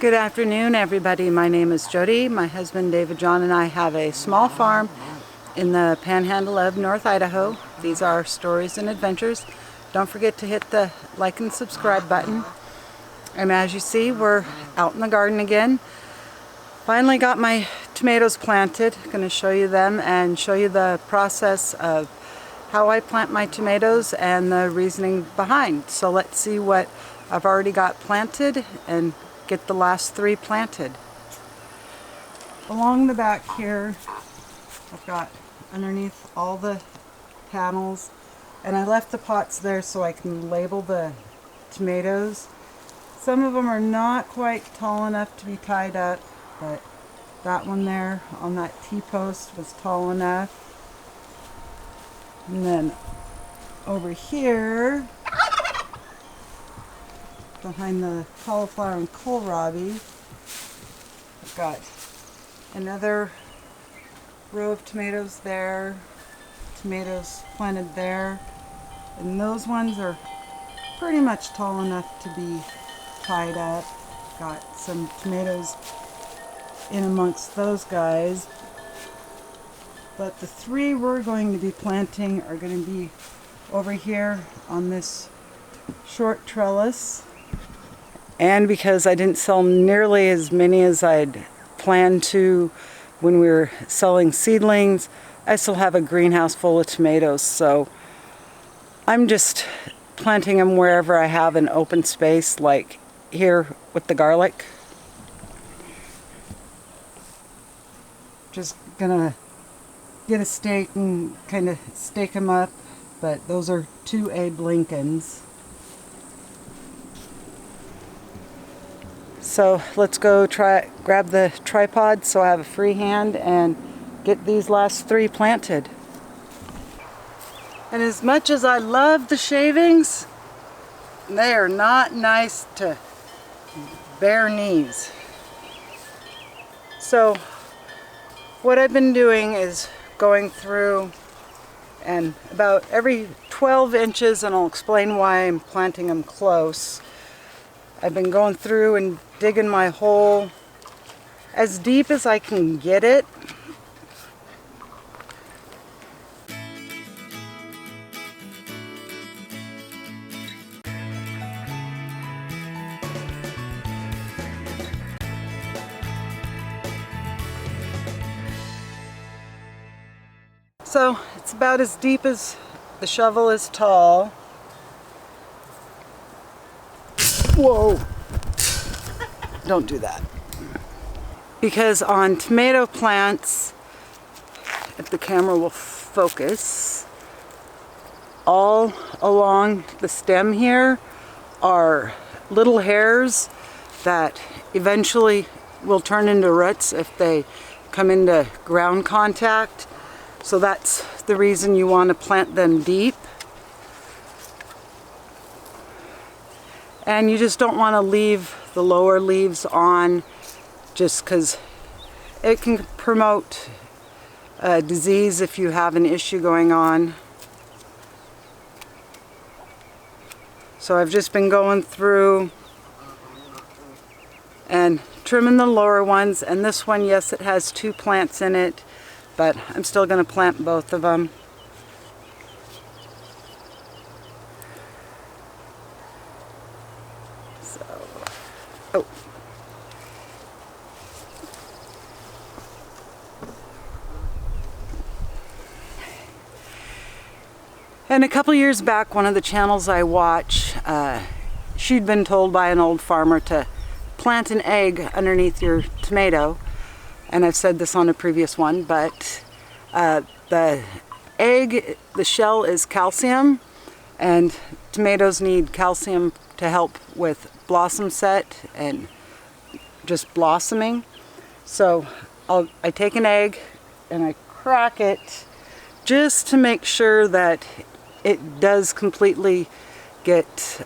Good afternoon, everybody. My name is Jody. My husband David John and I have a small farm in the panhandle of North Idaho. These are stories and adventures. Don't forget to hit the like and subscribe button. And as you see, we're out in the garden again. Finally got my tomatoes planted. Going to show you them and show you the process of how I plant my tomatoes and the reasoning behind. So let's see what I've already got planted and get the last 3 planted. Along the back here, I've got underneath all the panels, and I left the pots there so I can label the tomatoes. Some of them are not quite tall enough to be tied up, but that one there on that T-post was tall enough. And then over here, behind the cauliflower and kohlrabi, I've got another row of tomatoes there, tomatoes planted there, and those ones are pretty much tall enough to be tied up. Got some tomatoes in amongst those guys, but the 3 we're going to be planting are going to be over here on this short trellis. And because I didn't sell nearly as many as I'd planned to when we were selling seedlings, I still have a greenhouse full of tomatoes. So I'm just planting them wherever I have an open space, like here with the garlic. Just gonna get a stake and kind of stake them up. But those are 2 Abe Lincolns. So let's go grab the tripod so I have a free hand and get these last 3 planted. And as much as I love the shavings, they are not nice to bare knees. So what I've been doing is going through and about every 12 inches, and I'll explain why I'm planting them close, I've been going through and digging my hole as deep as I can get it. So it's about as deep as the shovel is tall. Whoa! Don't do that. Because on tomato plants, if the camera will focus, all along the stem here are little hairs that eventually will turn into roots if they come into ground contact. So that's the reason you want to plant them deep. And you just don't want to leave the lower leaves on, just because it can promote disease if you have an issue going on. So I've just been going through and trimming the lower ones, and this one, yes, it has 2 plants in it, but I'm still going to plant both of them. Oh. And a couple years back, one of the channels I watch, she'd been told by an old farmer to plant an egg underneath your tomato. And I've said this on a previous one, but the egg, the shell is calcium, and tomatoes need calcium to help with blossom set and just blossoming. So I take an egg and I crack it just to make sure that it does completely get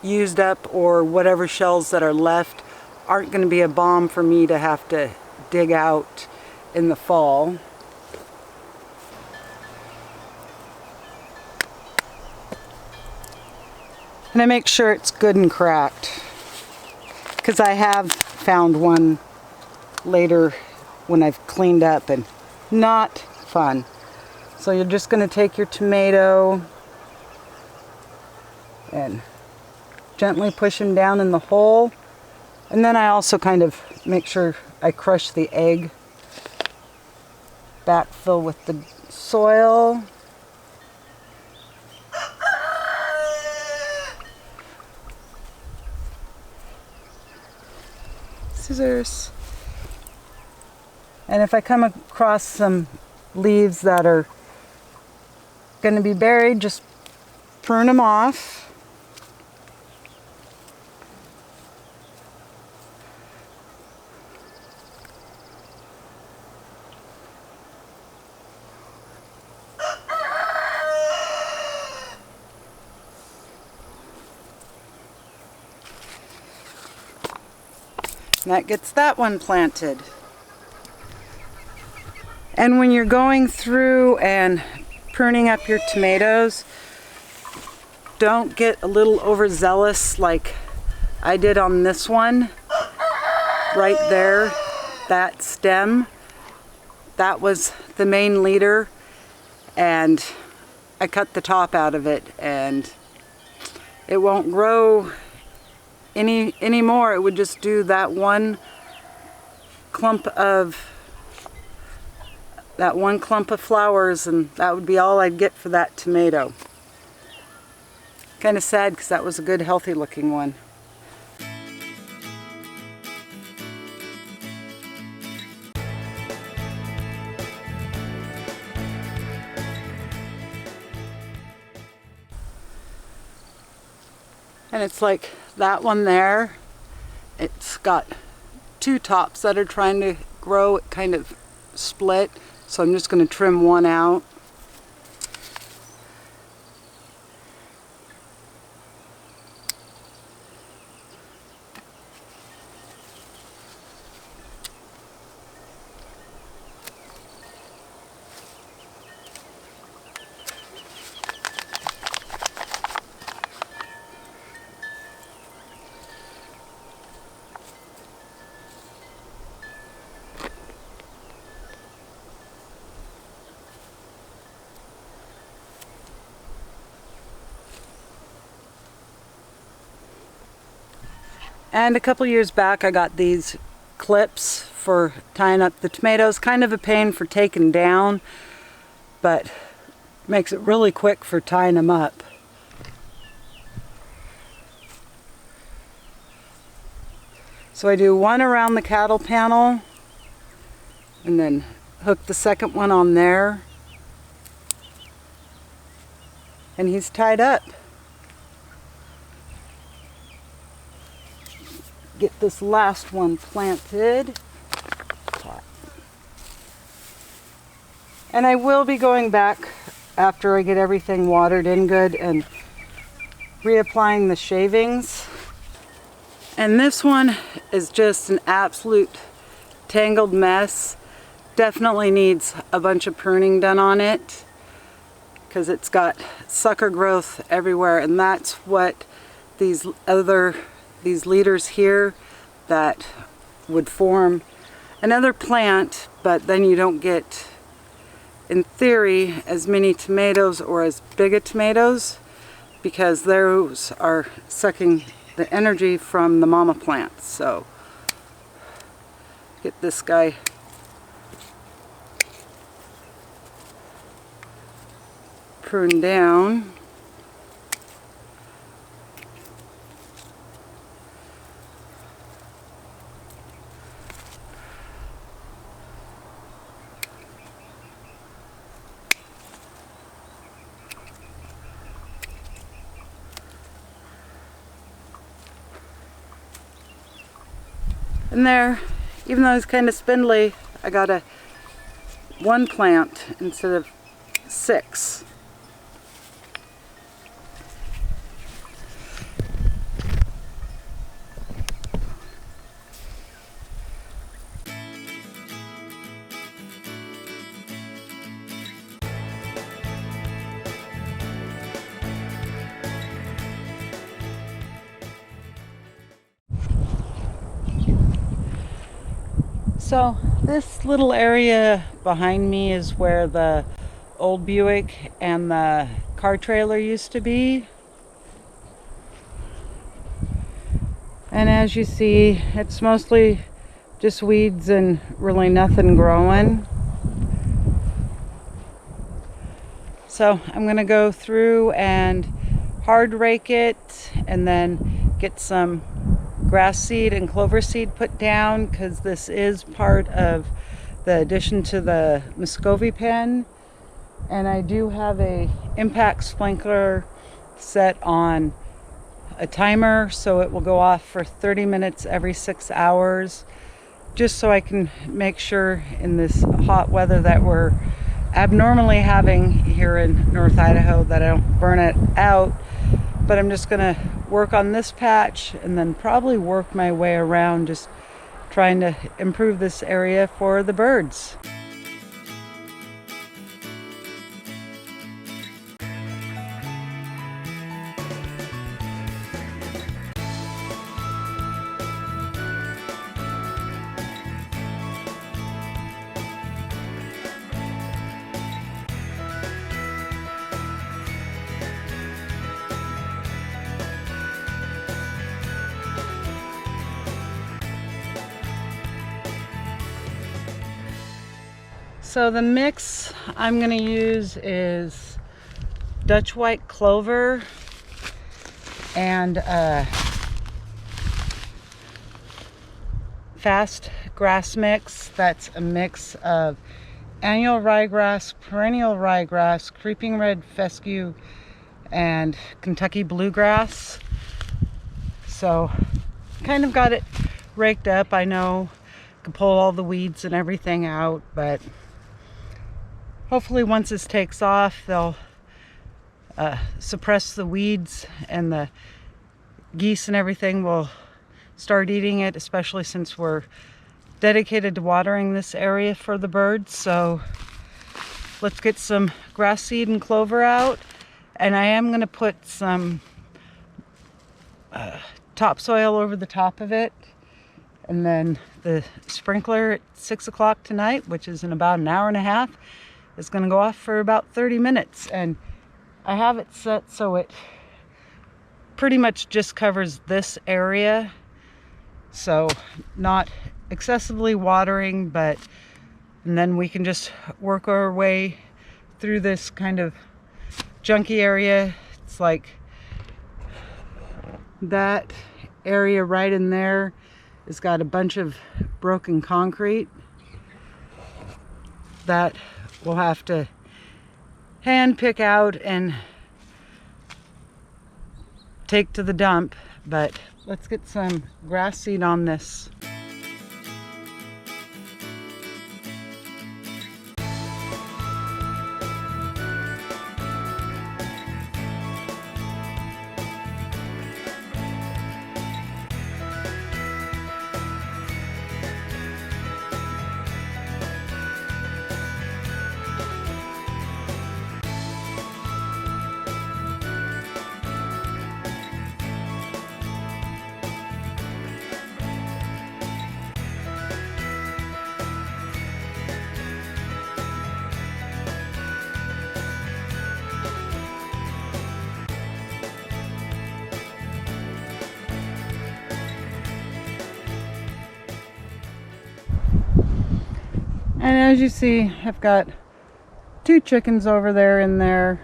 used up, or whatever shells that are left aren't going to be a bomb for me to have to dig out in the fall. And I make sure it's good and cracked, because I have found one later when I've cleaned up, and not fun. So you're just going to take your tomato and gently push him down in the hole. And then I also kind of make sure I crush the egg, backfill with the soil. Scissors. And if I come across some leaves that are going to be buried, just prune them off. And that gets that one planted. And when you're going through and pruning up your tomatoes, don't get a little overzealous like I did on this one. Right there, that stem, that was the main leader, and I cut the top out of it, and it won't grow anymore. It would just do that one clump of flowers, and that would be all I'd get for that tomato. Kind of sad because that was a good healthy looking one. And it's like that one there, it's got two tops that are trying to grow. It kind of split, so I'm just going to trim one out. And a couple years back I got these clips for tying up the tomatoes. Kind of a pain for taking down, but makes it really quick for tying them up. So I do one around the cattle panel and then hook the second one on there, and he's tied up. Get this last one planted. And I will be going back after I get everything watered in good and reapplying the shavings. And this one is just an absolute tangled mess. Definitely needs a bunch of pruning done on it because it's got sucker growth everywhere, and that's what these leaders here that would form another plant, but then you don't get, in theory, as many tomatoes or as big of tomatoes, because those are sucking the energy from the mama plants. So get this guy pruned down. And there, even though it's kind of spindly, I got one plant instead of 6. So this little area behind me is where the old Buick and the car trailer used to be. And as you see, it's mostly just weeds and really nothing growing. So I'm gonna go through and hard rake it and then get some grass seed and clover seed put down, because this is part of the addition to the Muscovy pen. And I do have a impact sprinkler set on a timer, so it will go off for 30 minutes every 6 hours, just so I can make sure in this hot weather that we're abnormally having here in North Idaho that I don't burn it out. But I'm just gonna work on this patch and then probably work my way around, just trying to improve this area for the birds. So the mix I'm going to use is Dutch white clover and fast grass mix. That's a mix of annual ryegrass, perennial ryegrass, creeping red fescue, and Kentucky bluegrass. So kind of got it raked up. I know I can pull all the weeds and everything out, but hopefully once this takes off, they'll suppress the weeds and the geese and everything will start eating it, especially since we're dedicated to watering this area for the birds. So let's get some grass seed and clover out. And I am going to put some topsoil over the top of it. And then the sprinkler at 6 o'clock tonight, which is in about an hour and a half, is going to go off for about 30 minutes. And I have it set so it pretty much just covers this area. So not excessively watering, but and then we can just work our way through this kind of junky area. It's like that area right in there has got a bunch of broken concrete that we'll have to hand pick out and take to the dump. But let's get some grass seed on this. And as you see, I've got 2 chickens over there in there.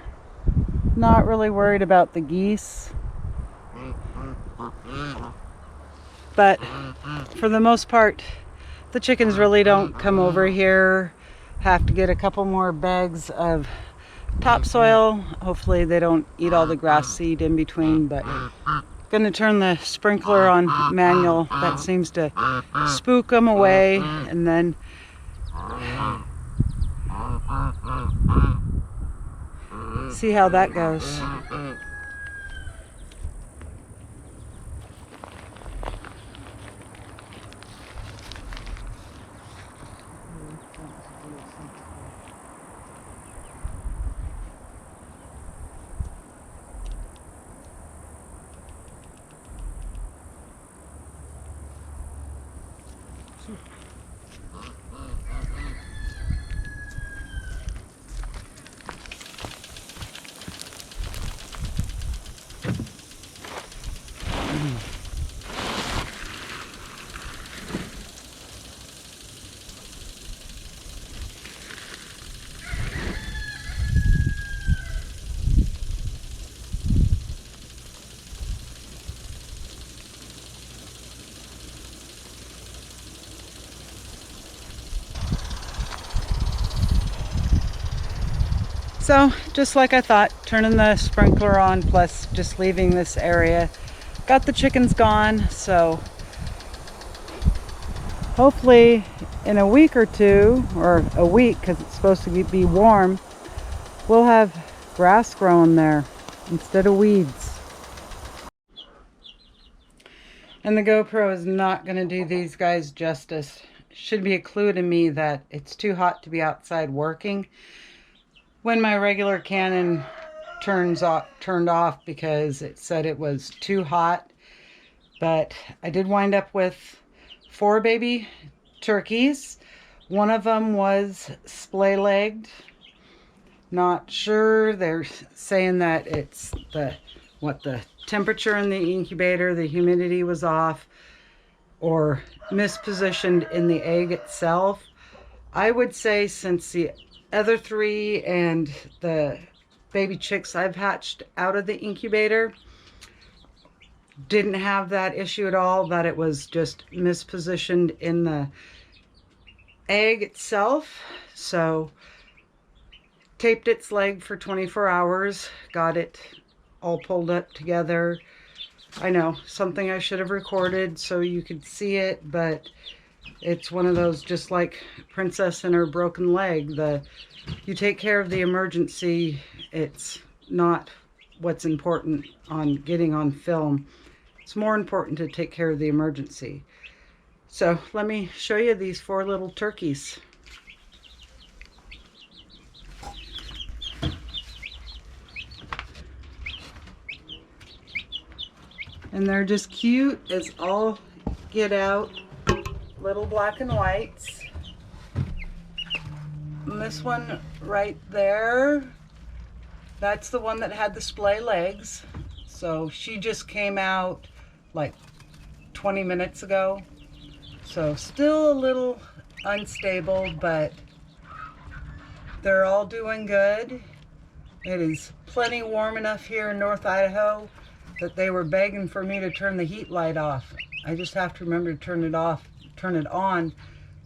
Not really worried about the geese. But for the most part, the chickens really don't come over here. Have to get a couple more bags of topsoil. Hopefully they don't eat all the grass seed in between, but gonna turn the sprinkler on manual. That seems to spook them away, and then see how that goes. So, just like I thought, turning the sprinkler on plus just leaving this area. Got the chickens gone, so hopefully in a week or two, or a week because it's supposed to be warm, we'll have grass growing there instead of weeds. And the GoPro is not going to do these guys justice. Should be a clue to me that it's too hot to be outside working when my regular Canon turned off because it said it was too hot. But I did wind up with 4 baby turkeys. One of them was splay-legged. Not sure. They're saying that it's the temperature in the incubator, the humidity was off, or mispositioned in the egg itself. I would say since the other 3 and the baby chicks I've hatched out of the incubator didn't have that issue at all, that it was just mispositioned in the egg itself. So taped its leg for 24 hours, got it all pulled up together. I know, something I should have recorded so you could see it, but it's one of those, just like Princess and her broken leg. You take care of the emergency. It's not what's important on getting on film. It's more important to take care of the emergency. So let me show you these 4 little turkeys. And they're just cute as all get out. Little black and whites. And this one right there, that's the one that had the splay legs. So she just came out like 20 minutes ago. So still a little unstable, but they're all doing good. It is plenty warm enough here in North Idaho that they were begging for me to turn the heat light off. I just have to remember to turn it on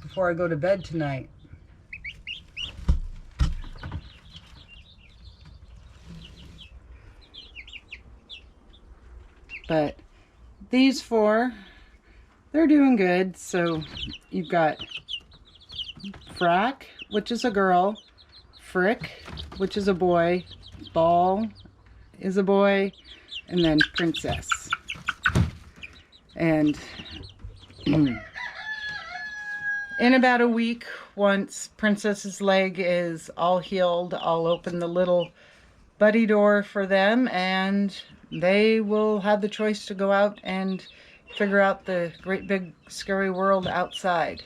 before I go to bed tonight. But these 4, they're doing good. So you've got Frack, which is a girl, Frick, which is a boy, Ball is a boy, and then Princess. And in about a week, once Princess's leg is all healed, I'll open the little buddy door for them, and they will have the choice to go out and figure out the great big scary world outside.